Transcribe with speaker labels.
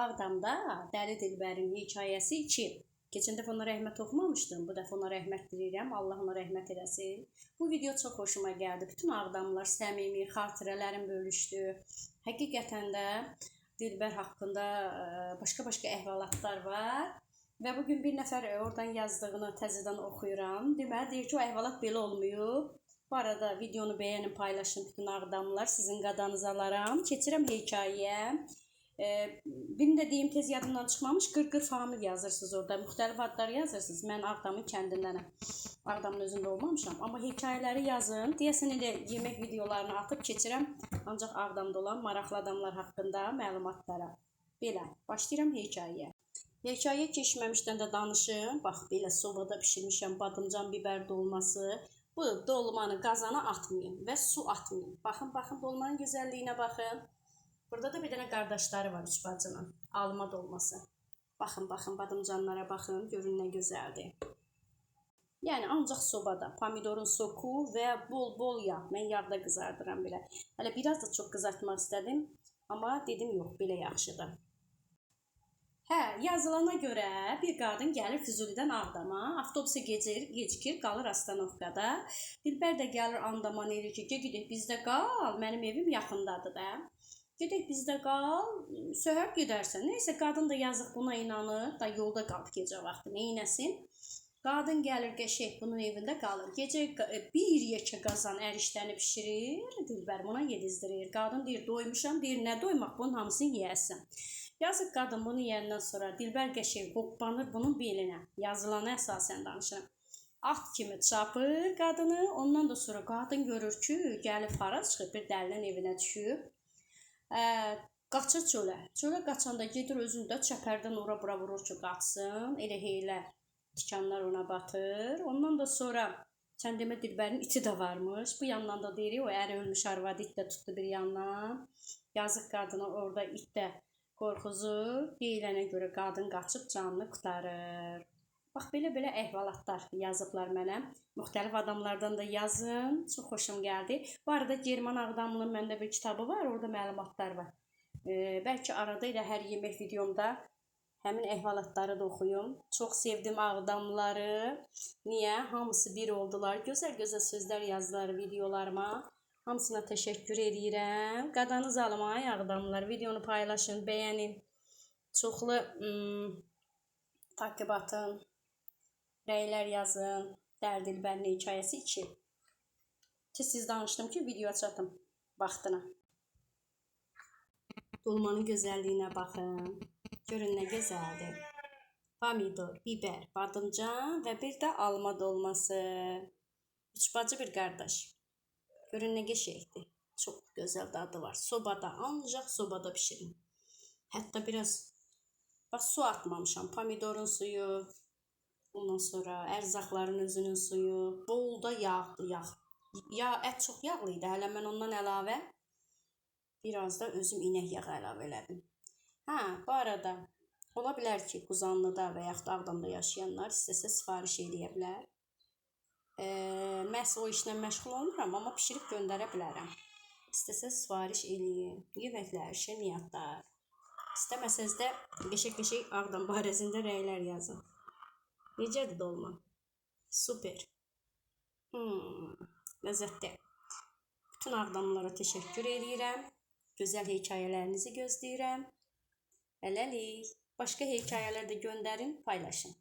Speaker 1: Ağdamda Dəli Dilbərin hekayəsi 2. Keçən dəfə ona rəhmət oxumamışdım. Bu dəfə ona rəhmət diləyirəm. Allah ona rəhmət eləsin. Bu video çox xoşuma gəldi. Bütün Ağdamlılar səmimi xatirələrim bölüşdü. Həqiqətən də Dilbər haqqında başqa əhvalatlar var. Və bugün bir nəfər oradan yazdığını təzədən oxuyuram. Deməli, deyir ki, o əhvalat belə olmayıb. Bu arada videonu bəyənin, paylaşın bütün Ağdamlılar. Sizin qadanızı alaram. Keçirəm hekayəyə. Birini də deyim, tez yadımdan çıxmamış, qırqır famil yazırsınız orada, müxtəlif adlar yazırsınız. Mən Ağdamın kəndindənəm, Ağdamın özündə olmamışam. Amma hekayələri yazın, deyəsən elə yemək videolarını atıb keçirəm, ancaq Ağdamda olan maraqlı adamlar haqqında məlumatlara. Belə, başlayıram hekayəyə. Hekayəyə keçməmişdən də danışım. Bax, belə sobada pişirmişəm badımcan biber dolması. Bu dolmanı qazana atmayın və su atmayın. Baxın, dolmanın gözəlliyinə baxın. Burada da bir dənə qardaşları var, 3 bacının. Alma dolması. Baxın, badımcanlara baxın, görün nə gözəldir. Yəni, ancaq sobada. Pomidorun soku və bol yağ. Mən yağda qızardıram belə. Hələ biraz da çox qızartmaq istədim. Amma dedim, yox, belə yaxşıdır. Hə, yazılana görə bir qadın gəlir Füzulidən Ağdama. Avtobusa gecikir, qalır Astanovkada. Dilbər də gəlir andaman eləyir ki, gedək bizdə qal, mənim evim yaxındadır da. Gedək bizdə qal, səhər gedərsən. Neysə, qadın da yazıq buna inanır, da yolda qalıb gecə vaxtı, neynəsin? Qadın gəlir, qəşək bunun evində qalır. Gecə bir yekə qazan ərişdəni pişirir, Dilbər buna yedizdirir. Qadın deyir, doymuşam, deyir, nə doymaq, bunun hamısını yeyəsən. Yazıq qadın bunu yeyəndən sonra Dilbər qəşək hoppanır bunun belinə. Yazılana əsasən danışıram. At kimi çapır qadını, ondan da sonra qadın görür ki, gəlib hara çıxıb, bir dəlinin evinə düşüb. Qaçır çölə. Çölə qaçanda gedir özündə çəpərdən ora-bura vurur ki, qaçsın. Elə heylə tikanlar ona batır. Ondan da sonra kəndimə Dilbərin iti də varmış. Bu yandan da deyirik, o əri ölmüş arvadı it də tutdu bir yandan. Yazıq qadını orada it də qorxuzur. Deyilənə görə qadın qaçıb canını qurtarır. Bax, belə əhvalatlar yazıblar mənə. Müxtəlif adamlardan da yazın. Çox xoşum gəldi. Bu arada German Ağdamlının məndə bir kitabı var. Orada məlumatlar var. Bəlkə arada elə hər yemək videomda həmin əhvalatları da oxuyum. Çox sevdim Ağdamlıları. Niyə? Hamısı bir oldular. Gözəl sözlər yazdılar videolarıma. Hamısına təşəkkür edirəm. Qadanız alım ay Ağdamlılar. Videonu paylaşın, bəyənin. Çoxlu takip atın. Rəylər yazın. Dəli Dilbərin hekayəsi 2. Siz danışdım ki, video çatım vaxtına. Dolmanın gözəlliyinə baxın. Görün nə gözəldir. Pomidor, biber, badımcan və bir də alma dolması. 3 bacı bir qardaş. Görün nə qəşəngdir. Çox gözəl dadı var. Sobada, ancaq sobada pişirin. Hətta biraz bax, su atmamışam. Pomidorun suyu. Ondan sonra ərzaqların özünün suyu, bolda yağlı yağ. Ət çox yağlı idi, hələ mən ondan əlavə biraz da özüm inək yağı əlavə elədim. Hə, bu arada ola bilər ki, Quzanlıda və yaxud Ağdamda yaşayanlar istəsə sifariş eləyə bilər. Məhz o işlə məşğul olmuram, amma pişirib göndərə bilərəm. İstəsə sifariş eləyin. Yeməklər, şirniyyatlar. İstəməsəz də qəşəng Ağdam barəsində rəylər yazın. Necədir dolma? Super. Ləzzətli. Bütün Ağdamlılara təşəkkür edirəm. Gözəl hekayələrinizi gözləyirəm. Hələlik. Başqa hekayələr də göndərin, paylaşın.